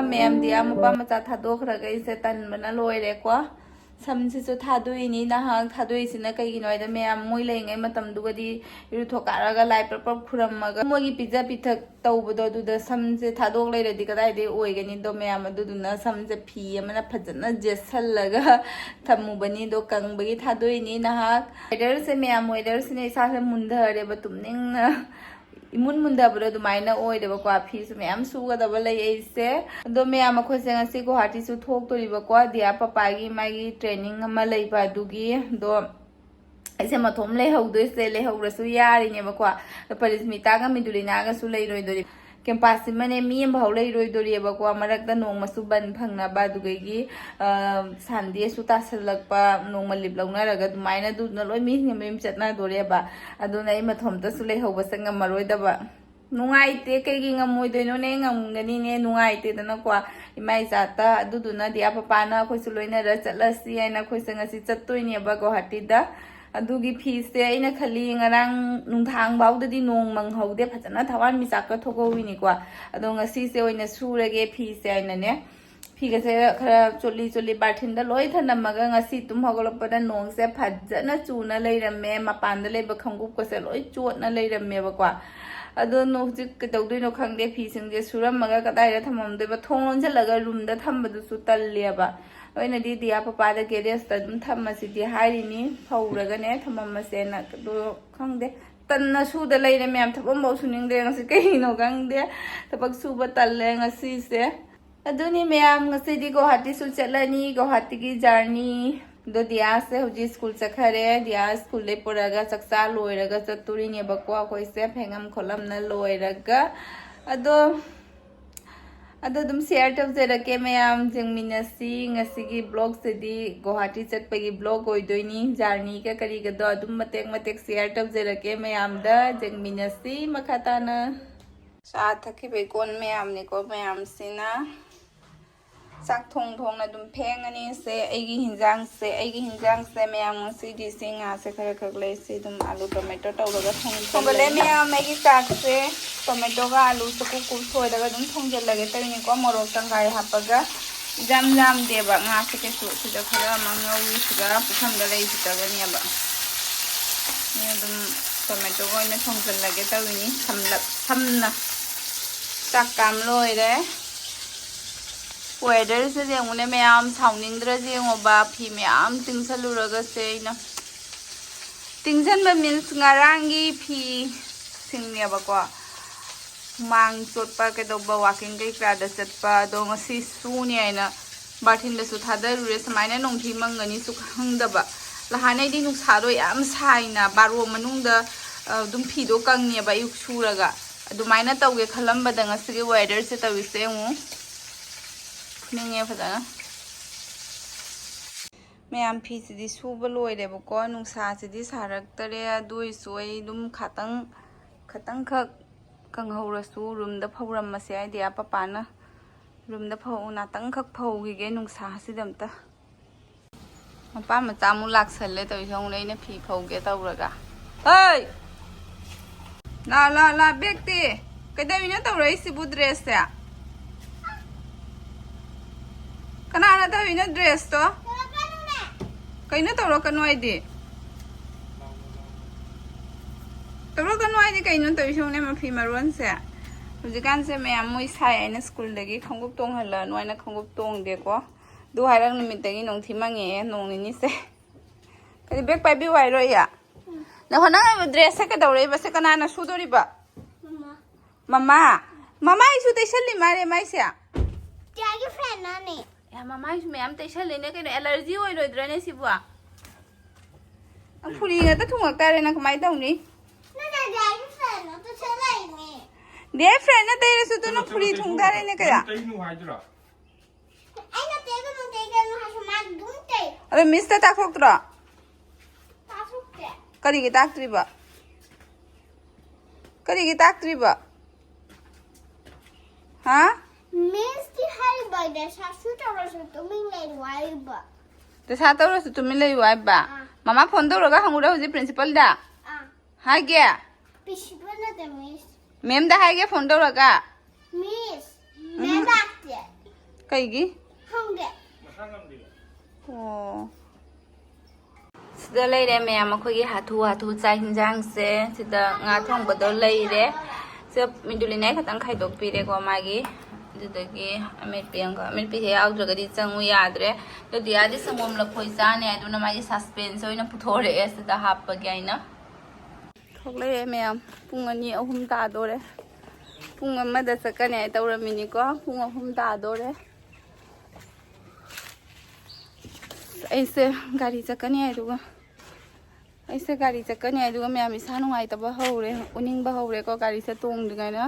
Ma'am दिया मपा मचा थादोखरगा इसे तनबना लोइरेको samsisu thadui nahang thadui sina kaiginoida ma'am moi लेंगे मतमदुगदी इरुथोकारगा लाइ प्रप खुरमगा मोगी पिज्जा पिथक तौबदो दुदा समसे थादोक लेरदि कदाइदे ओइगनि दो मैम अदुदुना समसे फी अमना फजना जेसलगा थमुबनी दो कंगबगी थादुइनी नाहक वेदर से मैम वेदर से इसासे मुंधरे बतुमनिंगना इमुन मुंदाबरो दुमाइना ओइदेबको फीस मैम सुगदब लैसे अदो मैम अखोसे ngasi गुवाहाटी सु थोकतोरिबको दिया पपागी मागी ट्रेनिंग अमा लैबा दुगी दो ऐसे मथोम लेहौदोइसे लेहौरसु यारिनेबको परिस्मितागा मिदुलिनागा सु लैरोइदोरि कैंपस मने मी भाव लेरोइदोरिबको मरकदा नोंमसु बन फंगनाबा दुगैगी संडे सु तासलकपा नोंम लिबलौनारगा दुमाइना दुना लोइ मी मेम चतना दोरेबा अदुना इ मथोमता सु लेहौबा संगमरोइदबा नुंगाइते कैगी ngमोइदोइनो ने ngमगनी ने नुंगाइते दनको इमाइ जाता अदुदुना दिया पपाना खोइसु लोइनारा चटलसी आइना खोइसं असि चत्तोइनेबा गुवाहाटीदा अदुगी फीसे अइना खली ngarang nungthang बाउददी नोंग मंगहौदे फजना थवान मिसाका थोगोविनिको अदो ngasi ओइना सुरगे फीसे आइनाने फीगसे खरा चोली चोली बाथिनदा लोइ थनमगा ngasi तुम हगलपदा नोंगसे फजना चुना लैरमे मपानदा लेबा खंगुपकोसे लोइ चोटना लैरमेबको अदो नोजिक कदौदोइनो खंगदे फीसिंगजे सुरमगा कदाइदा थममदोबा थोंलोंजलगा रूमदा थंबदुसु तल्लेबा ओइनादी दिया पपादा गेरेस्ता दुम थमसिदि हारिनी फौरगने थममसेना दो खंगदे तन्ना सुदा लैरे मैम थबम बाउ सुनिंगदे ngasi कहिनो खंगदे थबक सुबा तल्ले ngasi से अदुनी मैम ngasi दि गुवाहाटी सु चटलनी गुवाहाटी की जर्नी दो दिया से हुजी स्कूल चखरे दिया स्कूल ले पुरगा चक्सा लोइरगा चतुरिने बको अखोइसे फेंगम खोलमना लोइरगा अदो अदुम शेयर तौजरके मैम जंगमिनसी ngasi ब्लॉग सेदी गुवाहाटी चटपगी ब्लॉग ओइदोइनी जर्नी का करिगदो अदुम मतेक मतेक शेयर तौजरके मैम दा जंगमिनसी मखाताना सा थकी बेकोन मैम निको मैम सिना sak thong thong na dum phengani se aigi hinjang se ma'am ngasi di singa se khara khak le se dum alu tomato tawraga thong le ma'am aigi sak se tomato ga alu se ku ku thoi daga dum thong jel lage tani ko morok tangai hapaga jam jam deba nga se ke su se da khara mangawi siga pukham da lei sitaga ni ba ni dum tomato go ina thong jel lage tawini samna sak kam loi de weather से जेंगुने ma'am साउनिंगद्र जेंगोबा फी ma'am तिंगसलुरगा से इना तिंगसनबा means ngaranggi फी सिंगनेबको मांग चोटपा केदोबा walking कै क्रादा चटपा दो ngasi सुनि आइना बाथिन दसु थादरुरे समाइना नोंथि मंगनी सु khngdaba लहानै दि नुसारो याम साइना बारो मनुंगदा दुम फीदो कंगनेबा युक सुरगा अदुमाइना तौगे खलमबदा ngasi वेदर से तविसे मु निंगे फजना मैम फीसिदी सुब लोइरेबको नुंसासिदी सारक्तरे दुइसोय दुम खतंग खतंग खक कंगहौरसु रूमदा फौरमसे आइदिया पपाना रूमदा फौ नातंग खक फौगिगे नुंसासिदमता मपा मचामु लाक्सले तविसों लेने फी फौगे तौरगा ओय ला ला ला बेक्ति कदैविना तौरैसिबु ड्रेस से कनाना तविना ड्रेस तो कइना तौरो कनो आइदि तौरो कनो आइदि कइनो तविसोने मफी मरुन से हुजिकान से मैम मोइ साइ आइना स्कूल दगी खंगुप तोंग हला नोइना खंगुप तोंग देखो दु हाइरंग निमित दगी नोंथि मंगे नोंनिनि से कदि बेक पाइबि वाइरो या न होना ड्रेस से कदौरै बसे कनाना सुदोरिबा मम्मा मम्मा इसु तैसलि मारे माइसे त्यागी फ्रेंड नानी या मम्मा इस मैम तैसलि ने कइनो एलर्जी होइरोइद्रने सिबुआ फुरी गता थुंगक तारे न कमाइ तौनी ना त्यागी फ्रेंड तो चलाइने दे फ्रेंड न तैरसु तो न फुरी थुंगदारे ने कया तैनु हाइद्रा आइना तेगनु हासु मा दुंते अरे मिस्टर ताखोक्त्रा तासुके करिगे ताक्त्रिबा हाँ मिस की हरी बर्थडे सासु तौरसु तुमिं ले वाइबा ते सातौरसु तुमिं ले वाइबा मामा फोन तौरगा हंगुरा हुजि प्रिंसिपल दा हागे प्रिंसिपल न ते मिस मैम दा हागे फोन तौरगा मिस मैं बात ꯀꯩꯒꯤ ꯈꯪꯗꯦ ꯑꯣ ꯁꯤꯗ ꯂꯩꯔꯦ ꯃꯌꯥꯝ ꯑꯩꯈꯣꯏꯒꯤ ꯍꯥꯊꯨ ꯆꯥꯛ ꯌꯦꯟꯖꯥꯡꯁꯦ ꯁꯤꯗ ꯉꯥ ꯊꯣꯡꯕꯗꯣ ꯂꯩꯔꯦ ꯁꯤꯗ ꯃꯤꯗꯨꯂꯤꯅꯥꯏ ꯈꯛꯇꯪ ꯈꯥꯏꯗꯣꯛꯄꯤꯔꯦꯀꯣ ꯃꯥꯒꯤ ꯑꯗꯨꯗꯒꯤ ꯑꯃꯦꯠꯄꯤ ꯑꯃꯒ ꯑꯃꯦꯠꯄꯤꯁꯦ ꯌꯥꯎꯗ꯭ꯔꯒꯗꯤ ꯆꯪꯉꯨ ꯌꯥꯗ꯭ꯔꯦ ꯑꯗꯨꯗꯤ ꯌꯥꯗꯤ ꯁꯪꯒꯣꯝ ꯂꯐꯣꯏ ꯆꯥꯅꯤ ꯑꯗꯨꯅ ꯃꯥꯒꯤ ꯁꯁꯄꯦꯟꯁ ꯑꯣꯏꯅ ꯄꯨꯊꯣꯔꯛꯑꯦ ꯁꯤꯗ ꯍꯥꯞꯄꯒꯤ ꯑꯩꯅ ꯊꯣꯛꯂꯛꯑꯦ ꯃꯌꯥꯝ ꯄꯨꯡ 2-3 ꯇꯥꯗꯣꯔꯦ ꯄꯨꯡ 1ꯗ ꯆꯠꯀꯅꯤ ꯍꯥꯏ ꯇꯧꯔꯝꯃꯤꯅꯤꯀꯣ ꯄꯨꯡ 3 ꯇꯥꯗꯣꯔꯦ ꯑꯩꯁꯦ ꯒꯥꯔꯤ ꯆꯠꯀꯅꯤ ꯑꯗꯨꯒ ꯃꯌꯥꯝ ꯏꯁꯥ ꯅꯨꯡꯉꯥꯏꯇꯕ ꯍꯧꯔꯦ ꯎꯅꯤꯡꯕ ꯍꯧꯔꯦꯀꯣ ꯒꯥꯔꯤꯁꯦ ꯇꯣꯡꯗ꯭ꯔꯤꯉꯩꯅ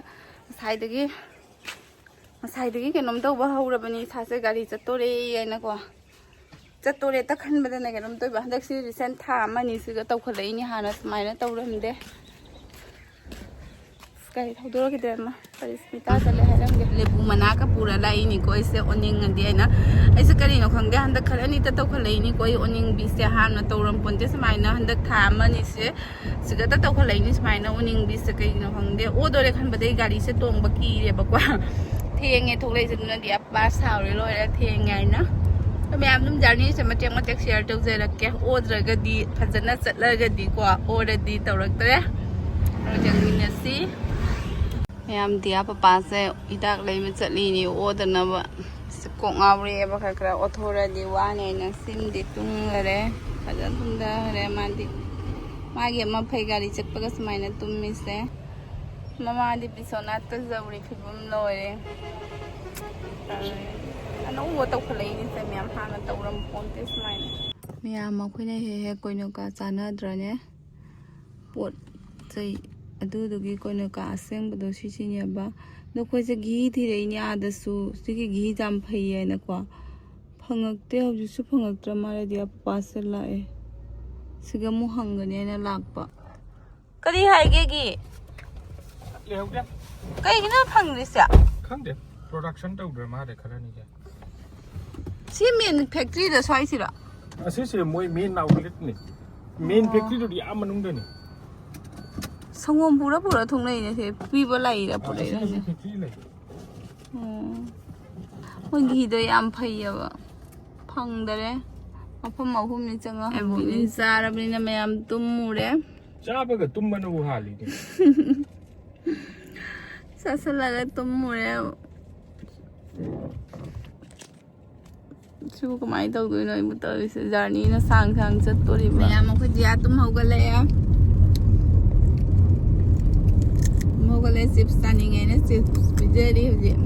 ꯉꯁꯥꯏꯗꯒꯤ ꯀꯩꯅꯣꯝ ꯇꯧꯕ ꯍꯧꯔꯕꯅꯤ ꯏꯁꯥꯁꯦ ꯒꯥꯔꯤ ꯆꯠꯇꯣꯔꯦ ꯍꯥꯏꯅꯀꯣ ꯆꯠꯇꯣꯔꯦꯇ ꯈꯟꯕꯗꯅ ꯀꯩꯅꯣꯝ ꯇꯧꯕ ꯍꯟꯗꯛꯁꯤ ꯔꯤꯁꯦꯟ ꯊꯥ 1-2 ꯇꯧꯈꯠꯂꯛꯏꯅꯤ ꯍꯥꯟꯅ ꯁꯨꯃꯥꯏꯅ ꯇꯧꯔꯝꯗꯦ ꯒꯥꯔꯤ ꯊꯧꯗꯣꯔꯛꯈꯤꯗ꯭ꯔꯦ ꯑꯃ ꯄꯔꯤꯁꯃꯤꯇꯥ ꯆꯠꯂꯦ ꯍꯥꯏꯔꯝꯒꯦ ꯂꯦꯕꯨ ꯃꯅꯥꯀ ꯄꯨꯔ ꯂꯥꯛꯏꯅꯤꯀꯣ ꯑꯩꯁꯦ ꯑꯣꯅꯤꯡꯉꯗꯤ ꯑꯩꯁꯦ ꯀꯔꯤꯅꯣ ꯈꯪꯗꯦ ꯍꯟꯗꯛ ꯈꯔ ꯑꯅꯤꯇ ꯇꯧꯈꯠꯂꯛꯏꯅꯤꯀꯣ ꯑꯩ ꯑꯣꯅꯤꯡꯕꯤꯁꯦ ꯍꯥꯟꯅ ꯇꯧꯔꯝꯄꯣꯟꯇꯦ ꯁꯨꯃꯥꯏꯅ ꯍꯟꯗꯛ ꯊꯥ 1-2ꯁꯦ ꯁꯤꯗ ꯇꯧꯈꯠꯂꯛꯏꯅꯤ ꯁꯨꯃꯥꯏꯅ ꯎꯅꯤꯡꯕꯤꯁꯦ ꯀꯩꯒꯤꯅꯣ ꯈꯪꯗꯦ ꯑꯣꯗꯣꯔꯦ ꯈꯟꯕꯗꯩ ꯒꯥꯔꯤꯁꯦ ꯇꯣꯡꯕ ꯀꯤꯔꯦꯕꯀꯣ ꯊꯦꯡꯉꯦ ꯊꯣꯛꯂꯛꯏꯁꯦ ꯑꯗꯨꯅꯗꯤ ꯑꯞꯄꯥ ꯁꯥꯎꯔꯦ ꯂꯣꯏꯔꯦ ꯊꯦꯡꯉꯦ ꯍꯥꯏꯅ ꯃꯌꯥꯝ ꯑꯗꯨꯝ ꯖꯔꯅꯤꯁꯦ ꯃꯇꯦꯛ ꯁꯤꯌꯔ ꯇꯧꯖꯔꯛꯀꯦ ꯑꯣꯗ꯭ꯔꯒꯗꯤ ꯐꯖꯅ ꯆꯠꯂꯒꯗꯤꯀꯣ ꯑꯣꯔꯗꯤ ꯇꯧꯔꯛꯇ꯭ꯔꯦ ꯆꯪꯃꯤꯟꯅꯁꯤ ꯃꯌꯥꯝ ꯗꯤꯌꯥ ꯄꯄꯥꯁꯦ ꯍꯤꯗꯥꯛ ꯂꯩꯕ ꯆꯠꯂꯤꯅꯤ ꯑꯣꯗꯅꯕ ꯀꯣꯛ ꯉꯥꯎꯔꯦꯕ ꯈꯔ ꯑꯣꯊꯣꯔꯗꯤ ꯋꯥꯅꯤ ꯑꯩꯅ ꯁꯤꯃꯗꯤ ꯇꯨꯡꯈꯔꯦ ꯐꯖꯅ ꯇꯨꯝꯊꯈꯔꯦ ꯃꯥꯒꯤ ꯑꯃ ꯐꯩ ꯒꯥꯔꯤ ꯆꯠꯄꯒ ꯁꯨꯃꯥꯏꯅ ꯇꯨꯝꯃꯤꯁꯦ ꯃꯃꯥꯗꯤ ꯕꯤꯁꯣꯅꯥꯠꯇ ꯖꯧꯔꯤ ꯐꯤꯕꯝ ꯂꯣꯏꯔꯦ ꯑꯅꯧꯕ ꯇꯧꯈꯠꯂꯛꯏꯅꯤꯁꯦ ꯃꯌꯥꯝ ꯍꯥꯟꯅ ꯇꯧꯔꯝꯄꯣꯟꯇꯦ ꯁꯨꯃꯥꯏꯅ ꯃꯌꯥꯝ ꯑꯩꯈꯣꯏꯅ ꯍꯦꯛ ꯀꯣꯏꯅꯣꯀꯥ ꯆꯥꯟꯅꯗ꯭ꯔꯅꯦ ꯄꯣꯠ ꯆꯩ ꯑꯗꯨꯗꯨꯒꯤ ꯀꯣꯏꯅꯣꯀꯥ ꯑꯁꯦꯡꯕꯗꯣ ꯁꯤꯅꯦꯕ ꯑꯗꯣ ꯑꯩꯈꯣꯏꯁꯦ ꯘꯤ ꯊꯤꯔꯛꯏꯅꯦ ꯑꯥꯗꯁꯨ ꯁꯤꯒꯤ ꯘꯤꯁꯦ ꯌꯥꯝ ꯐꯩ ꯍꯥꯏꯅꯀꯣ ꯐꯪꯉꯛꯇꯦ ꯍꯧꯖꯤꯛꯁꯨ ꯐꯪꯉꯛꯇ꯭ꯔ ꯃꯥꯜꯂꯦꯗꯤ ꯑꯄꯥꯁꯦ ꯂꯥꯛꯑꯦ ꯁꯤꯒ ꯑꯃꯨꯛ ꯍꯪꯒꯅꯤ ꯍꯥꯏꯅ ꯂꯥꯛꯄ ꯀꯔꯤ ꯍꯥꯏꯒꯦ ꯘꯤ ꯀꯩꯒꯤꯅꯣ ꯐꯪꯗ꯭ꯔꯤꯁꯦ ꯈꯪꯗꯦ ꯄ꯭ꯔꯣꯗꯛꯁꯟ ꯇꯧꯗ꯭ꯔ ꯃꯥꯜꯂꯦ ꯈꯔꯅꯤꯁꯦ ꯁꯤ ꯃꯦꯟ ꯐꯦꯛꯇ꯭ꯔꯤꯗ ꯁ꯭ꯋꯥꯏꯁꯤꯔꯣ ꯑꯁꯤꯁꯦ ꯃꯣꯏ ꯃꯦꯟ ꯑꯥꯎꯠꯂꯦꯠꯅꯤ ꯃꯦꯟ ꯐꯦꯛꯇ꯭ꯔꯤꯗꯨꯗꯤ ꯌꯥꯝ ꯃꯅꯨꯡꯗꯅꯤ ꯁꯪꯒꯣꯝ ꯄꯨꯔ ꯊꯣꯡꯅꯩꯅꯦ ꯁꯤ ꯄꯤꯕ ꯂꯥꯛꯏꯔ ꯄꯨꯔꯛꯏꯔ ꯐꯦꯛꯇ꯭ꯔꯤ ꯂꯩ ꯃꯣꯏ ꯘꯤꯗꯣ ꯌꯥꯝ ꯐꯩꯌꯦꯕ ꯐꯪꯗꯔꯦ ꯃꯐꯝ 3 ꯆꯪꯉ ꯍꯪꯕꯤꯅꯤ ꯆꯥꯔꯕꯅꯤꯅ ꯃꯌꯥꯝ ꯇꯨꯝꯃꯨꯔꯦ ꯆꯥꯕꯒ ꯇꯨꯝꯕꯅꯕꯨ ꯍꯥꯜꯂꯤꯅꯦ ꯆꯥꯁꯜꯂꯒ ꯇꯨꯝꯃꯨꯔꯦ ꯁꯤꯕꯨ ꯀꯃꯥꯏꯅ ꯇꯧꯗꯣꯏꯅꯣ ꯑꯩꯕꯨ ꯇꯧꯔꯤꯁꯦ ꯖꯔꯅꯤꯅ ꯁꯥꯡ ꯆꯠꯇꯣꯔꯤꯕ ꯃꯌꯥꯝ ꯑꯩꯈꯣꯏꯗꯤ ꯇꯨꯝ ꯍꯧꯒꯠꯂꯛꯑꯦ ꯆꯤꯞꯁ ꯆꯥꯅꯤꯡꯉꯦꯅ ꯆꯤꯞꯁ ꯄꯤꯖꯔꯤ ꯍꯧꯖꯤꯛ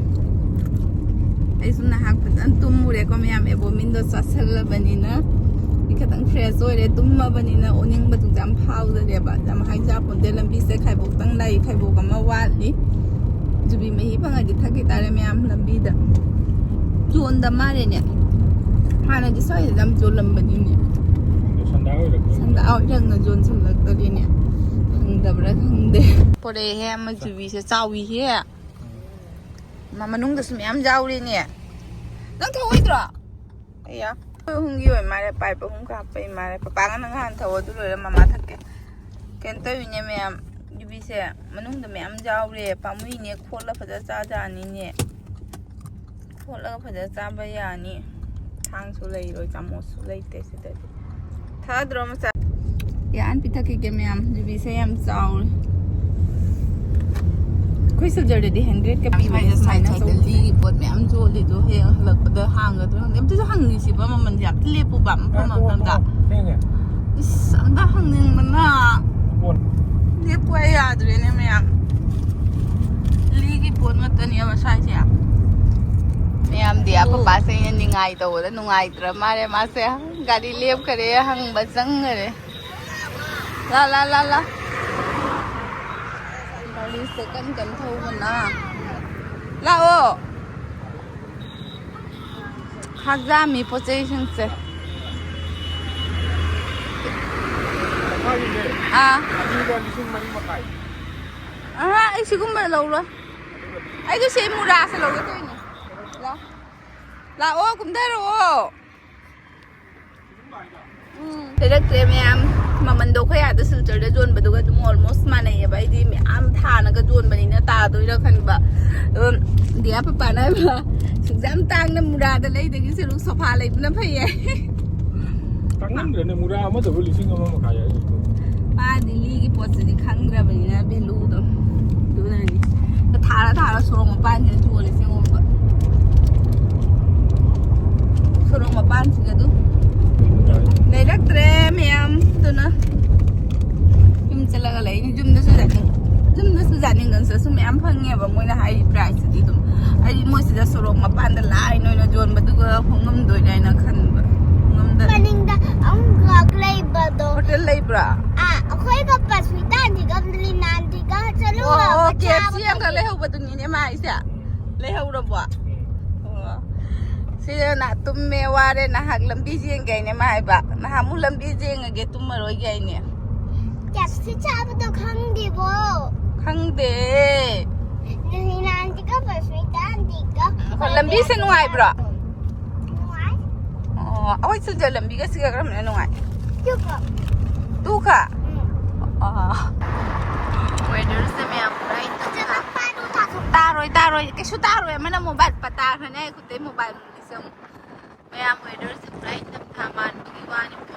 ꯑꯩꯁꯨ ꯅꯍꯥꯛ ꯐꯖꯅ ꯇꯨꯝꯃꯨꯔꯦꯀꯣ ꯃꯌꯥꯝ ꯑꯦꯕꯣꯃꯤꯟꯗꯣ ꯆꯥꯁꯜꯂꯕꯅꯤꯅ ꯈꯤꯇꯪ ꯐ꯭ꯔꯦꯁ ꯑꯣꯏꯔꯦ ꯇꯨꯝꯃꯕꯅꯤꯅ ꯑꯣꯅꯤꯡꯕꯗꯨ ꯌꯥꯝ ꯐꯥꯎꯗꯔꯦꯕ ꯌꯥꯝ ꯍꯥꯏꯖꯥꯄꯣꯟꯇꯦ ꯂꯝꯕꯤꯁꯦ ꯈꯥꯏꯕꯣꯛꯇꯪ ꯂꯩ ꯈꯥꯏꯕꯣꯛ ꯑꯃ ꯋꯥꯠꯂꯤ ꯖꯨꯕꯤ ꯃꯍꯤ ꯐꯪꯉꯗꯤ ꯊꯛꯈꯤ ꯇꯥꯔꯦ ꯃꯌꯥꯝ ꯂꯝꯕꯤꯗ ꯖꯣꯟꯗ ꯃꯥꯜꯂꯦꯅꯦ ꯍꯥꯟꯅꯗꯤ ꯁ꯭ꯋꯥꯏꯗ ꯌꯥꯝ ꯖꯣꯜꯂꯝꯕꯅꯤꯅꯦ ꯁꯟꯗꯥ ꯑꯣꯏꯔꯛꯅ ꯖꯣꯟꯁꯜꯂꯛꯇꯔꯤꯅꯦ ꯐꯪꯗꯕ꯭ꯔꯥ ꯈꯪꯗꯦ ꯄꯣꯔꯛꯑꯦꯍꯦ ꯑꯃ ꯖꯨꯕꯤꯁꯦ ꯆꯥꯎꯏꯍꯦ ꯃꯅꯨꯡꯗꯁꯨ ꯃꯌꯥꯝ ꯌꯥꯎꯔꯤꯅꯦ ꯅꯪ ꯊꯧꯑꯣꯏꯗ꯭ꯔꯣ ꯑꯩꯌꯥ 3ꯒꯤ ꯑꯣꯏ ꯃꯥꯜꯂꯦ ꯄꯥꯏꯞ 3 ꯍꯥꯞꯄꯩ ꯃꯥꯜꯂꯦ ꯄꯄꯥꯒ ꯅꯪ ꯅꯍꯥꯟ ꯊꯧꯑꯣ ꯑꯗꯨ ꯂꯣꯏꯔ ꯃꯃꯥ ꯊꯛꯀꯦ ꯀꯩꯅꯣ ꯇꯧꯋꯤꯅꯦ ꯃꯌꯥꯝ ꯖꯨꯕꯤꯁꯦ ꯃꯅꯨꯡꯗ ꯃꯌꯥꯝ ꯌꯥꯎꯔꯦ ꯄꯥꯝꯃꯨꯏꯅꯦ ꯈꯣꯠꯂ ꯐꯖꯅ ꯆꯥꯖꯥꯅꯤꯅꯦ ꯈꯣꯠꯂꯒ ꯐꯖꯅ ꯆꯥꯕ ꯌꯥꯅꯤ ꯊꯥꯡꯁꯨ ꯂꯩꯔꯣꯏ ꯆꯥꯃꯣꯁꯨ ꯂꯩꯇꯦ ꯁꯤꯗꯗꯤ ꯊꯛꯑꯗ꯭ꯔꯣ ꯃꯆꯥ ꯌꯥꯟ ꯄꯤꯊꯛꯈꯤꯒꯦ ꯃꯌꯥꯝ ꯖꯨꯕꯤꯁꯦ ꯌꯥꯝ ꯆꯥꯎꯔꯦ ꯑꯩꯈꯣꯏ ꯁꯤꯜꯆꯔꯗꯗꯤ 100ꯀ ꯄꯤꯕꯅꯦ ꯁꯨꯃꯥꯏꯅ ꯂꯤꯒꯤ ꯄꯣꯠ ꯃꯌꯥꯝ ꯌꯣꯜꯂꯤꯗꯣ ꯍꯌꯦꯡ ꯍꯜꯂꯛꯄꯗ ꯍꯥꯡꯒꯗ꯭ꯔꯥ ꯈꯪꯗꯦ ꯑꯝꯇꯁꯨ ꯍꯪꯉꯤꯁꯤꯕ ꯃꯃꯜꯁꯦ ꯌꯥꯝ ꯂꯦꯞꯄꯨꯕ ꯃꯐꯝ ꯑꯃꯗꯏꯁ ꯑꯝꯇ ꯍꯪꯅꯤꯡꯕꯅ ꯂꯦꯞꯄꯨ ꯑꯩ ꯌꯥꯗ꯭ꯔꯦꯅꯦ ꯃꯌꯥꯝ ꯂꯤꯒꯤ ꯄꯣꯠ ꯉꯥꯛꯇꯅꯦꯕ ꯁ꯭ꯋꯥꯏꯁꯦ ꯃꯌꯥꯝꯗꯤ ꯄꯄꯥꯁꯦ ꯑꯩꯅ ꯅꯤꯡꯉꯥꯏ ꯇꯧꯕꯗ ꯅꯨꯡꯉꯥꯏꯇ꯭ꯔ ꯃꯥꯜꯂꯦ ꯃꯥꯁꯦ ꯒꯥꯔꯤ ꯂꯦꯞꯈꯔꯦ ꯍꯪꯕ ꯆꯪꯈꯔꯦ ꯂꯥ ꯒꯥꯔꯤꯁꯦ ꯀꯟ ꯊꯧꯕꯅ ꯂꯥꯛꯑꯣ ꯈꯥꯛꯖꯥꯝꯃꯤ ꯄꯣꯠ ꯆꯩꯁꯤꯡꯁꯦ ꯑꯩ ꯁꯤꯒꯨꯝꯕ ꯂꯧꯔꯣꯏ ꯑꯩꯗꯣ ꯁꯤ ꯃꯨꯔꯥꯁꯦ ꯂꯧꯒꯦ ꯇꯧꯔꯤꯅꯦ ꯂꯥꯛꯑꯣ ꯀꯨꯝꯊꯔꯛꯑꯣ ꯂꯩꯔꯛꯇ꯭ꯔꯦ ꯃꯌꯥꯝ ꯃꯃꯟꯗꯣ ꯑꯩꯈꯣꯏ ꯑꯥꯗ ꯁꯤꯜꯆꯔꯗ ꯌꯣꯟꯕꯗꯨꯒ ꯑꯗꯨꯝ ꯑꯣꯜꯃꯣꯁ ꯃꯥꯟꯅꯩꯌꯦꯕ ꯑꯩꯗꯤ ꯃꯌꯥꯝ ꯊꯥꯅꯒ ꯌꯣꯟꯕꯅꯤꯅ ꯇꯥꯗꯣꯏꯔꯥ ꯈꯟꯕ ꯗꯤꯌꯥ ꯄꯄꯥꯅ ꯍꯥꯏꯕ exam tang na murada lay dagi sa luk sofa lay na phaye Tangan dia ni murah amat tu beli singa mama kaya itu. pa dili gi pot ni khangra bani na belu do du na ni ta thara sorong ma pan ni tu le sing om ba sorong ma pan si ga du nei rak tre mayam tu na yum chala ga lay ni jum da su jani ngan sa su mayam phang nge ba moi na hai price di dum ai moi si da sorong ma pan da lai noi na jon ba du ga phongam doi dai na khan ba Maningda ang gaglay ba do? hotel lay bra Ako ay kapaswitan, di ka linan, di ka sa luwa. oh KFC ang ka lay ho ba dun ni mai sia lay ho ra ba sila na tumme ware na hag lambi jeng gai ne mai ba na hamu lambi jeng ge tummaro gai ne Kasi sabi do khangdi bo. khangde Linan, di ka paswitan, di ka. ko lambi se nuai bra Nuai? oh awai sul ja lambi ga siga gram ne nuai Yuka. tu ka weather se me am right Diba paano tako? taroi ke su taroi mana mobile pata ne ku te mobile ni sem me am weather se right tam thaman gi wani po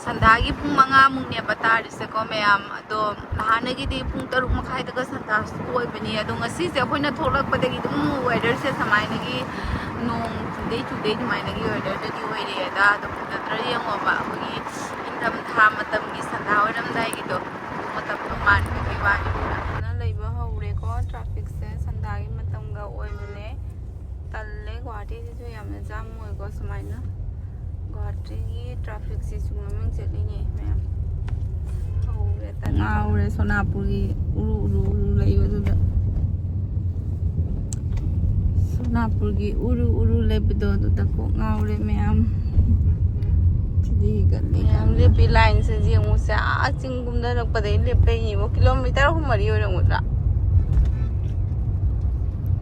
sandagi pung manga mung ne batari se ko me am ado lahana gi di pung taruk makhai daga sandar koi bani ado ngasi se khoina tholak padagi dum weather se samai gi nong today mai gi weather da di wai re da do tra yang ba gi indam tha matam gi sandha oram dai gi do matam to man gi wani na leiba haure ko traffic se sandagi matam ga oi bane talle gwati ju yamna jam moi ko samai na gwati gi traffic se sumaming chali ni ma'am haure ta ngaure sonapur gi uru leiba du da sonapur gi uru leiba do da ko ngaure ma'am हम लेपी line से जी मुझसे आ चिंगुम दा रख पदे लेपे ही वो kilometre हम मरी हो रंग उतरा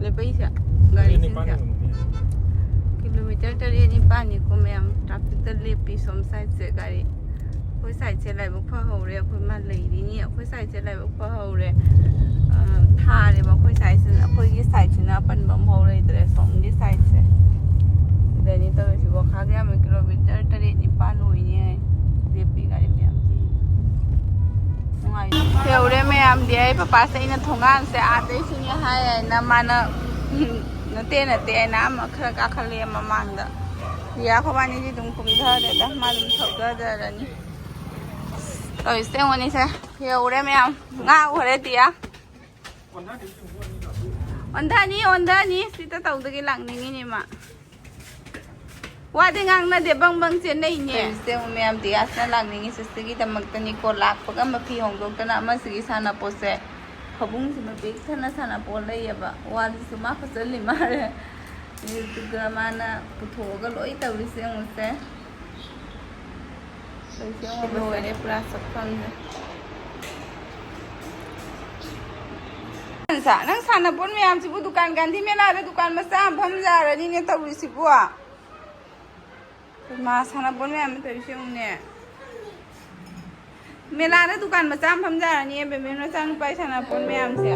लेपे ही से गाड़ी से किलोमीटर तरी नहीं पानी को मैं हम ट्रैफिक तर लेपी सोम साइड से गाड़ी कोई साइड से लाइव फा हो रहे कोई मान ले रही नहीं कोई साइड से लाइव फा हो रहे था रे बा कोई साइड से कोई ये साइड से ना अपन बम हो रहे इधर सोम ये साइड से Dari tahu sih gua kagak ambil kilometer tadi di Palu ini DP kali ni. Ngai. Ya udah me am dia papa saya ini thongan saya ada sini hai na mana nanti na am kerja kali mamang dah. Dia kau bani di tungkum dah dah malam thogga dah ni. Taurishe ini saya. Ya udah me am ngau hari dia. Onda ni kita tahu tu kilang ni ni mak. Wadi ngang na de bang chen nei nye se me am dia sa lang ni se gi ta mak tani ko lak pa ga ma phi hong dok ta na ma sigi sana po se khabung si ma bek thana sana po lai ya ba wa su ma fa sel li ma re ni tu ga ma na pu tho ga loi ta wi se ng se ngo bo re pra sa khang nang sana pon me am si bu dukan gandhi me la dukan ma sa pham ja ra ni ne ta wi si bu a mà sao nó bốn em tới siêu nè mẹ la đó dukan mà chăm pham ra ni em bên nó chăm bay sao nó bốn em xí